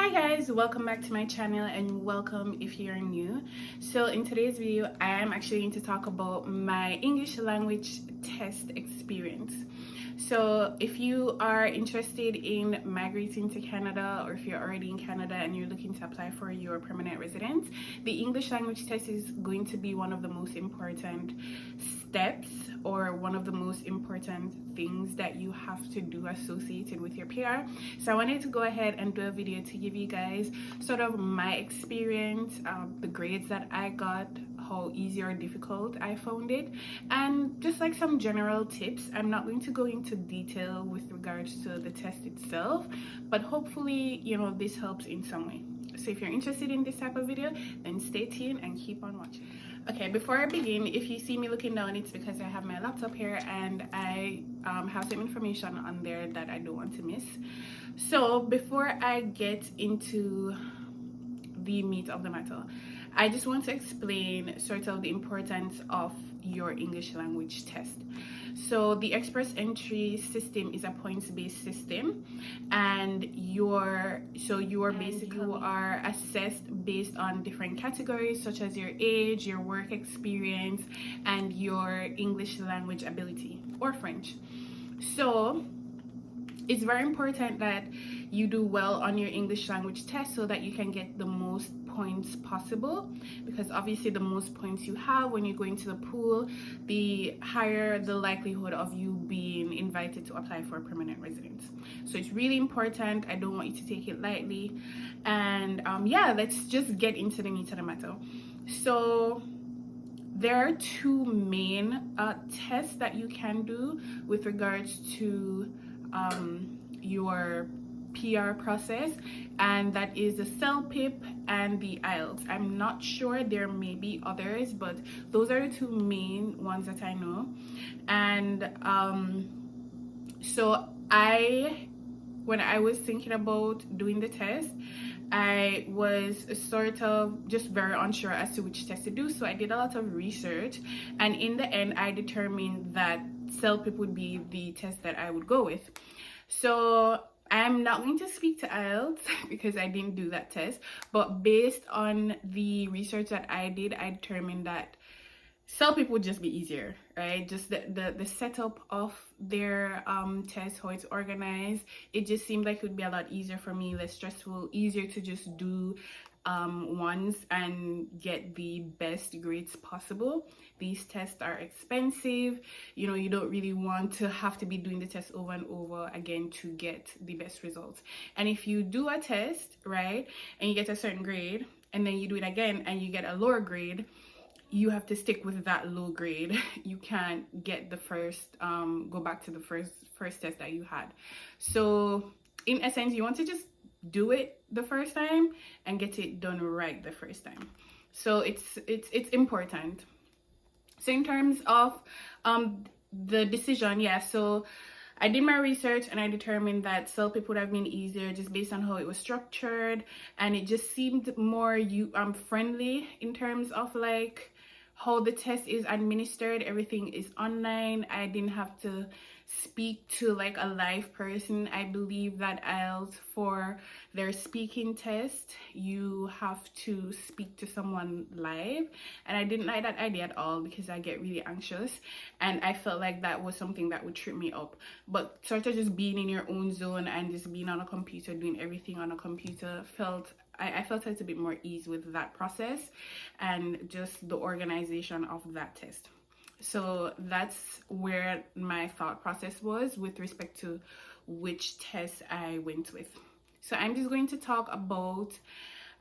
Hi guys, welcome back to my channel and welcome if you're new. So in today's video I am actually going to talk about my English language test experience. So if you are interested in migrating to Canada, or if you're already in Canada and you're looking to apply for your permanent residence, the English language test is going to be one of the most important steps, or one of the most important things that you have to do associated with your PR. So I wanted to go ahead and do a video to give you guys sort of my experience, the grades that I got, how easy or difficult I found it, and just like some general tips. I'm not going to go into detail with regards to the test itself, but hopefully this helps in some way. So if you're interested in this type of video, then stay tuned and keep on watching. Okay, before I begin, if you see me looking down, it's because I have my laptop here and I have some information on there that I don't want to miss. So before I get into the meat of the matter, I just want to explain sort of the importance of your English language test. So the express entry system is a points-based system, and you are assessed based on different categories such as your age, your work experience, and your English language ability, or French. So it's very important that you do well on your English language test so that you can get the most points possible, because obviously the most points you have when you go into the pool, the higher the likelihood of you being invited to apply for a permanent residence. So it's really important. I don't want you to take it lightly. And yeah, let's just get into the meat of the matter. So there are two main tests that you can do with regards to your PR process, and that is the CELPIP and the IELTS. I'm not sure, there may be others, but those are the two main ones that I know. And so when I was thinking about doing the test, I was sort of just very unsure as to which test to do. So I did a lot of research, and in the end I determined that CELPIP would be the test that I would go with. So I'm not going to speak to IELTS because I didn't do that test, but based on the research that I did, I determined that CELPIP would just be easier, right? Just the setup of their test, how it's organized, it just seemed like it would be a lot easier for me, less stressful, easier to just do once and get the best grades possible. These tests are expensive. You don't really want to have to be doing the test over and over again to get the best results. And if you do a test, right, and you get a certain grade, and then you do it again and you get a lower grade, you have to stick with that low grade. You can't get the first go back to the first test that you had. So in essence, you want to just do it the first time and get it done right the first time. So it's important. So in terms of the decision, yeah, so I did my research and I determined that CELPIP would have been easier just based on how it was structured, and it just seemed more friendly in terms of like how the test is administered. Everything is online. I didn't have to speak to like a live person. I believe that IELTS, for their speaking test, you have to speak to someone live, and I didn't like that idea at all because I get really anxious, and I felt like that was something that would trip me up. But sort of just being in your own zone and just being on a computer, doing everything on a computer, I felt a little bit more ease with that process and just the organization of that test. So that's where my thought process was with respect to which test I went with. So I'm just going to talk about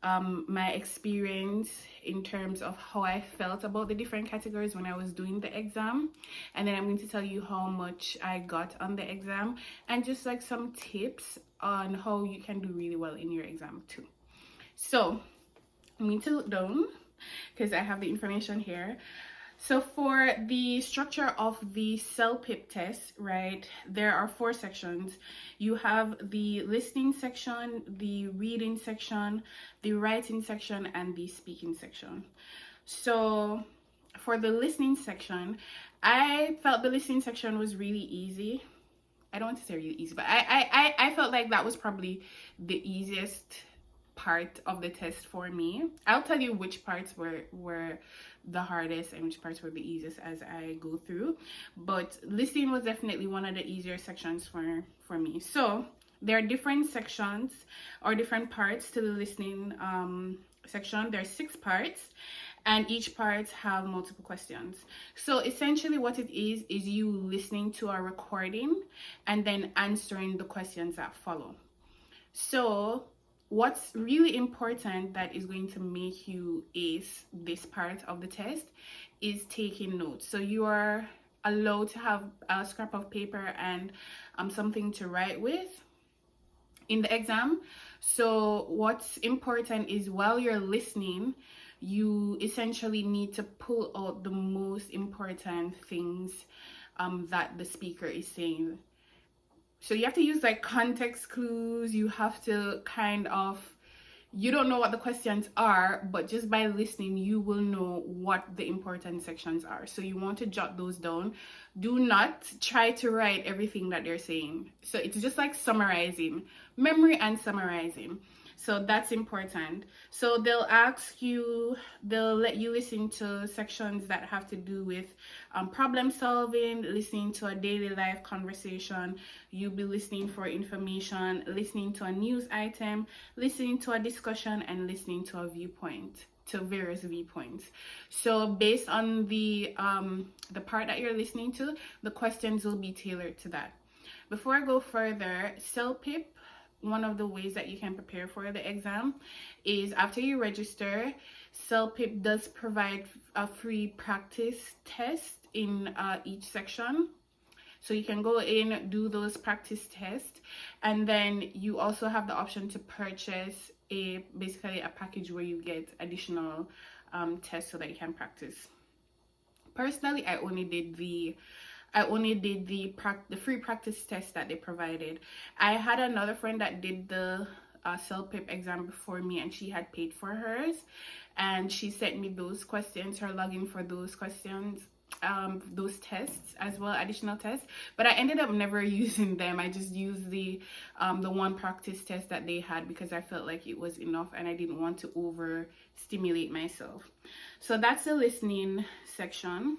my experience in terms of how I felt about the different categories when I was doing the exam, and then I'm going to tell you how much I got on the exam and just like some tips on how you can do really well in your exam too. So I'm going to look down because I have the information here. So for the structure of the CELPIP test, right, there are 4 sections. You have the listening section, the reading section, the writing section, and the speaking section. So for the listening section, I felt the listening section was really easy. I don't want to say really easy, but I felt like that was probably the easiest part of the test for me. I'll tell you which parts were the hardest and which parts were the easiest as I go through, but listening was definitely one of the easier sections for me. So there are different sections or different parts to the listening section. There are 6 parts, and each part have multiple questions. So essentially what it is you listening to a recording and then answering the questions that follow. So what's really important that is going to make you ace this part of the test is taking notes. So you are allowed to have a scrap of paper and something to write with in the exam. So what's important is while you're listening, you essentially need to pull out the most important things that the speaker is saying. So you have to use like context clues. You have to kind of, you don't know what the questions are, but just by listening, you will know what the important sections are. So you want to jot those down. Do not try to write everything that they're saying. So it's just like summarizing, memory and summarizing. So that's important. So they'll let you listen to sections that have to do with problem solving, listening to a daily life conversation. You'll be listening for information, listening to a news item, listening to a discussion, and listening to a viewpoint, to various viewpoints. So based on the part that you're listening to, the questions will be tailored to that. Before I go further, CELPIP, one of the ways that you can prepare for the exam is after you register, CELPIP does provide a free practice test in each section. So you can go in, do those practice tests, and then you also have the option to purchase basically a package where you get additional tests so that you can practice. Personally, I only did the free practice test that they provided. I had another friend that did the CELPIP exam before me, and she had paid for hers, and she sent me those questions, her login for those questions, those tests as well, additional tests, but I ended up never using them. I just used the one practice test that they had because I felt like it was enough and I didn't want to overstimulate myself. So that's the listening section.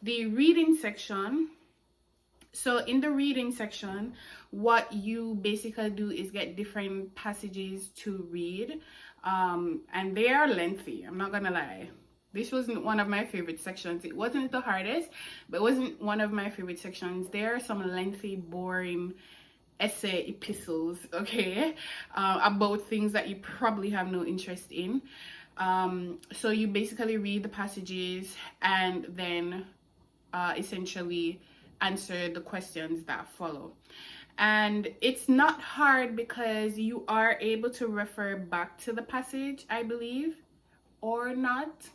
The reading section. So in the reading section, what you basically do is get different passages to read, and they are lengthy. I'm not gonna lie. This wasn't one of my favorite sections. It wasn't the hardest, but it wasn't one of my favorite sections. There are some lengthy, boring essay epistles, okay, about things that you probably have no interest in. So you basically read the passages and then essentially answer the questions that follow. And it's not hard because you are able to refer back to the passage, I believe, or not.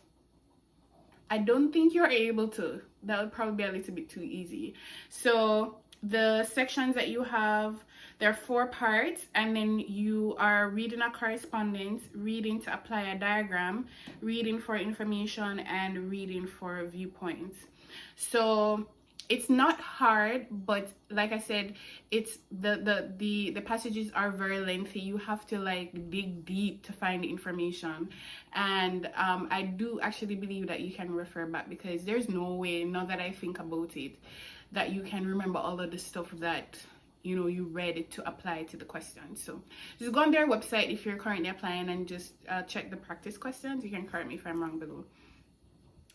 I don't think you're able to. That would probably be a little bit too easy. So the sections that you have, there are 4 parts, and then you are reading a correspondence, reading to apply a diagram, reading for information, and reading for viewpoints. So it's not hard, but like I said, it's the passages are very lengthy. You have to like dig deep to find the information, and I do actually believe that you can refer back because there's no way, now that I think about it, that you can remember all of the stuff that you read to apply to the questions. So just go on their website if you're currently applying and just check the practice questions. You can correct me if I'm wrong below.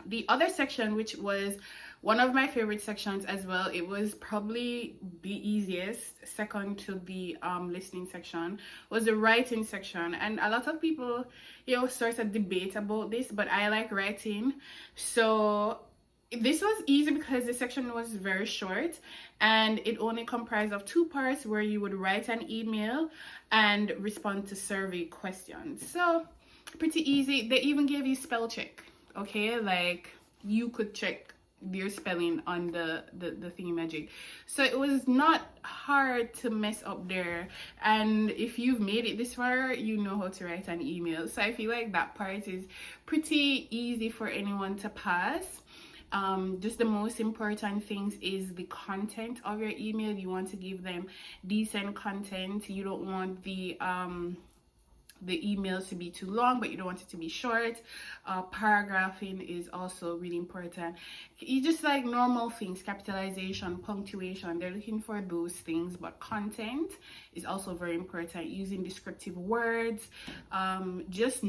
The other section, which was one of my favorite sections as well, it was probably the easiest, second to the listening section, was the writing section. And a lot of people sort of debate about this, but I like writing. So this was easy because the section was very short and it only comprised of 2 parts where you would write an email and respond to survey questions. So pretty easy. They even gave you spell check. Okay, like you could check your spelling on the thingy magic. So it was not hard to mess up there, and if you've made it this far, you know how to write an email. So I feel like that part is pretty easy for anyone to pass. Just the most important things is the content of your email. You want to give them decent content. You don't want the the emails to be too long, but you don't want it to be short. Paragraphing is also really important. You just like normal things, capitalization, punctuation, they're looking for those things, but content is also very important. Using descriptive words, just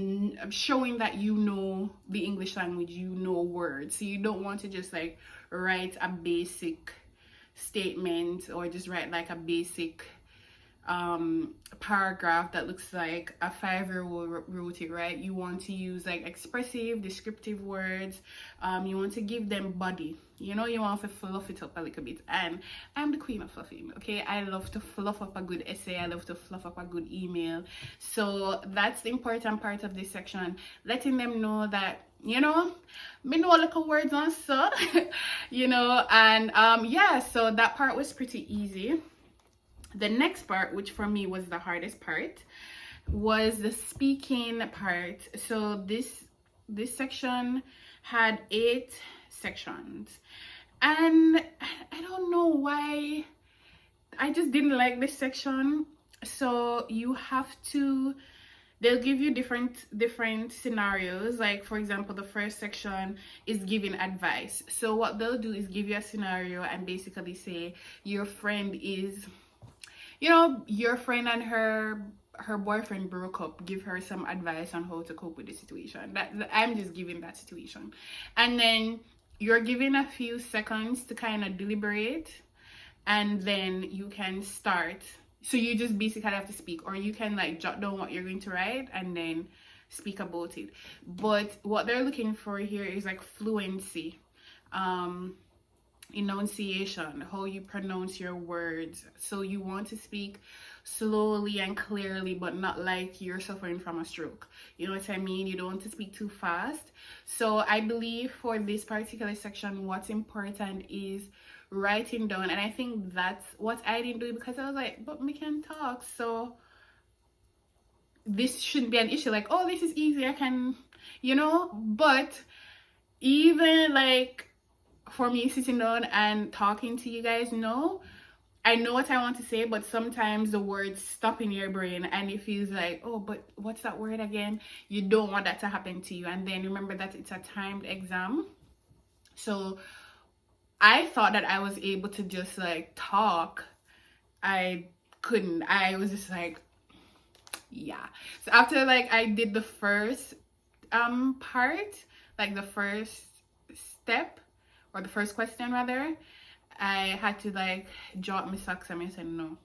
showing that you know the English language, you know words. So you don't want to just like write a basic statement or just write like a basic paragraph that looks like a 5-year-old wrote it, right? You want to use like expressive, descriptive words. You want to give them body. You know, you want to fluff it up a little bit. And I'm the queen of fluffing, okay? I love to fluff up a good essay. I love to fluff up a good email. So that's the important part of this section. Letting them know that, you know, me know little words on so, you know, and yeah, so that part was pretty easy. The next part, which for me was the hardest part, was the speaking part. So this section had 8 sections, and I don't know why I just didn't like this section. So you have to, they'll give you different scenarios. Like for example, the first section is giving advice. So what they'll do is give you a scenario and basically say your friend is, you know, your friend and her boyfriend broke up. Give her some advice on how to cope with the situation. That I'm just giving that situation, and then you're given a few seconds to kind of deliberate, and then you can start. So you just basically have to speak, or you can like jot down what you're going to write and then speak about it. But what they're looking for here is like fluency, enunciation, how you pronounce your words. So you want to speak slowly and clearly, but not like you're suffering from a stroke. You know what I mean? You don't want to speak too fast. So I believe for this particular section, what's important is writing down. And I think that's what I didn't do, because I was like, but me can talk, so this shouldn't be an issue. Like, oh, this is easy, I can, you know. But even like for me sitting down and talking to you guys, no, I know what I want to say, but sometimes the words stop in your brain and it feels like, oh, but what's that word again? You don't want that to happen to you. And then remember that it's a timed exam. So I thought that I was able to just like talk. I couldn't. I was just like, yeah. So after like I did the first part, like the first step, or the first question rather, I had to like jot my socks and I said, no,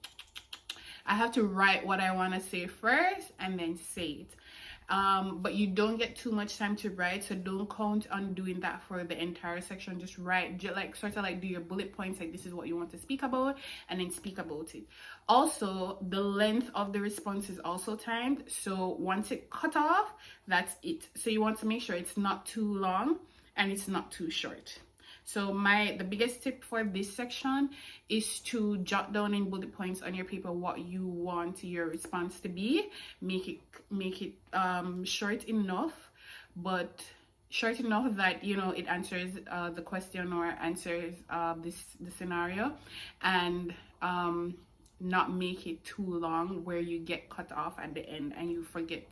I have to write what I want to say first and then say it. But you don't get too much time to write, so don't count on doing that for the entire section. Just write, like sort of like do your bullet points, like this is what you want to speak about, and then speak about it. Also, the length of the response is also timed, so once it cut off, that's it. So you want to make sure it's not too long and it's not too short. So the biggest tip for this section is to jot down in bullet points on your paper what you want your response to be. Make it short enough, but short enough that, you know, it answers the question or answers the scenario, and not make it too long where you get cut off at the end and you forget,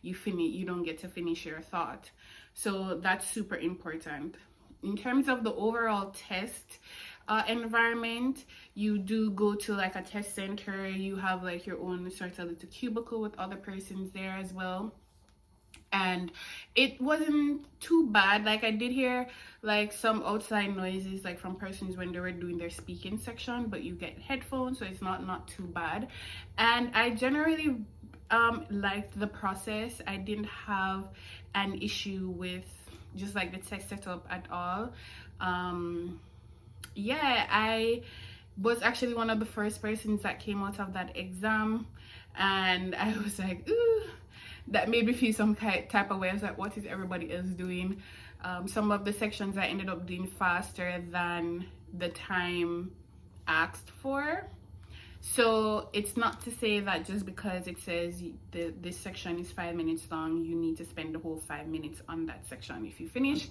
you don't get to finish your thought. So that's super important. In terms of the overall test environment, you do go to like a test center. You have like your own sort of little cubicle with other persons there as well. And it wasn't too bad. Like I did hear like some outside noises like from persons when they were doing their speaking section, but you get headphones, so it's not too bad. And I generally liked the process. I didn't have an issue with just like the test setup at all. Yeah, I was actually one of the first persons that came out of that exam, and I was like, ooh, that made me feel some type of way. I was like, what is everybody else doing? Some of the sections I ended up doing faster than the time asked for. So it's not to say that just because it says this section is 5 minutes long, you need to spend the whole 5 minutes on that section. If you finish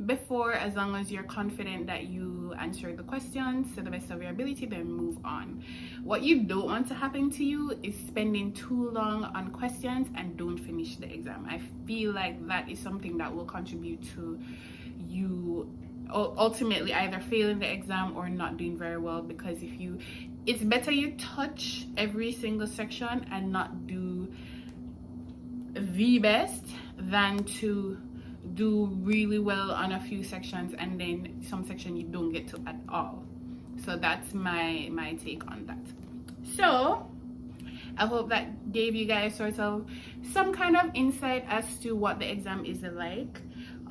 before, as long as you're confident that you answered the questions to the best of your ability, then move on. What you don't want to happen to you is spending too long on questions and don't finish the exam. I feel like that is something that will contribute to you ultimately either failing the exam or not doing very well, because it's better you touch every single section and not do the best than to do really well on a few sections and then some section you don't get to at all. So that's my take on that. So I hope that gave you guys sort of some kind of insight as to what the exam is like.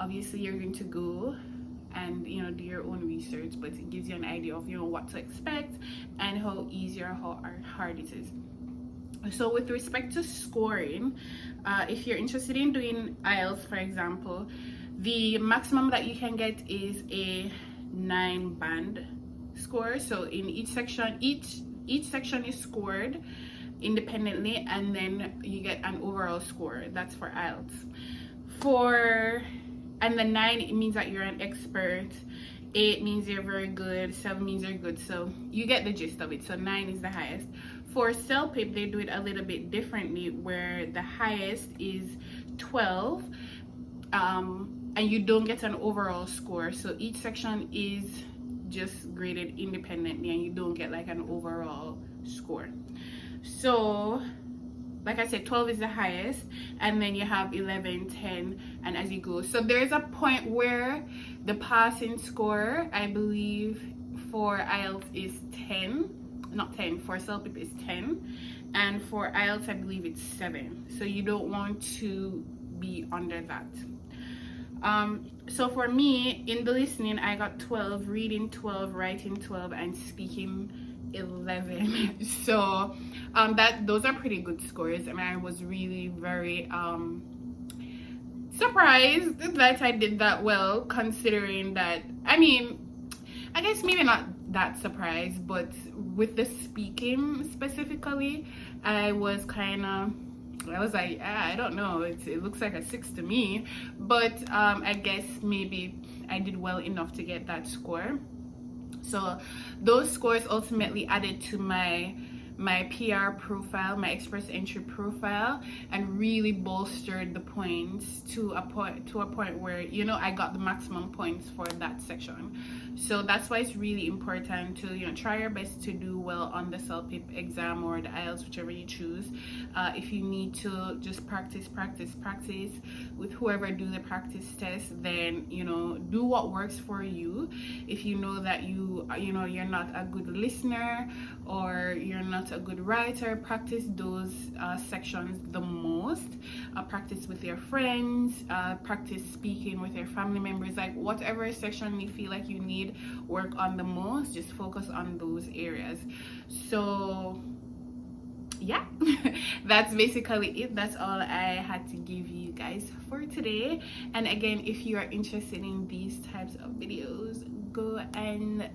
Obviously you're going to go and do your own research, but it gives you an idea of what to expect and how easy or how hard it is. So with respect to scoring, if you're interested in doing IELTS, for example, the maximum that you can get is a 9-band score. So in each section is scored independently, and then you get an overall score. That's for IELTS. And the 9, it means that you're an expert. 8 means you're very good. 7 means you're good. So you get the gist of it. So 9 is the highest. For CELPIP, they do it a little bit differently, where the highest is 12, and you don't get an overall score. So each section is just graded independently, and you don't get like an overall score. So like I said, 12 is the highest, and then you have 11, 10, and as you go. So there's a point where the passing score, I believe, for IELTS is 10. Not 10, for CELPIP is 10. And for IELTS, I believe it's 7. So you don't want to be under that. So for me, in the listening, I got 12, reading 12, writing 12, and speaking 11. So those are pretty good scores, and I was really very surprised that I did that well, considering that, I guess maybe not that surprised, but with the speaking specifically, I was like, I don't know, it looks like a 6 to me, but I guess maybe I did well enough to get that score. So those scores ultimately added to my PR profile, my express entry profile, and really bolstered the points to a point where I got the maximum points for that section. So that's why it's really important to try your best to do well on the CELPIP exam or the IELTS, whichever you choose. If you need to just practice with whoever do the practice test, then do what works for you. If you know that you're not a good listener or you're not a good writer, practice those sections the most. Practice with your friends, practice speaking with your family members, like whatever section you feel like you need work on the most, just focus on those areas. So yeah, that's basically it. That's all I had to give you guys for today. And again, if you are interested in these types of videos, go ahead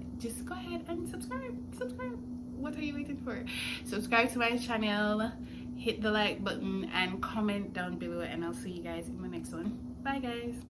and subscribe. What are you waiting for? Subscribe to my channel, hit the like button, and comment down below, and I'll see you guys in the next one. Bye guys.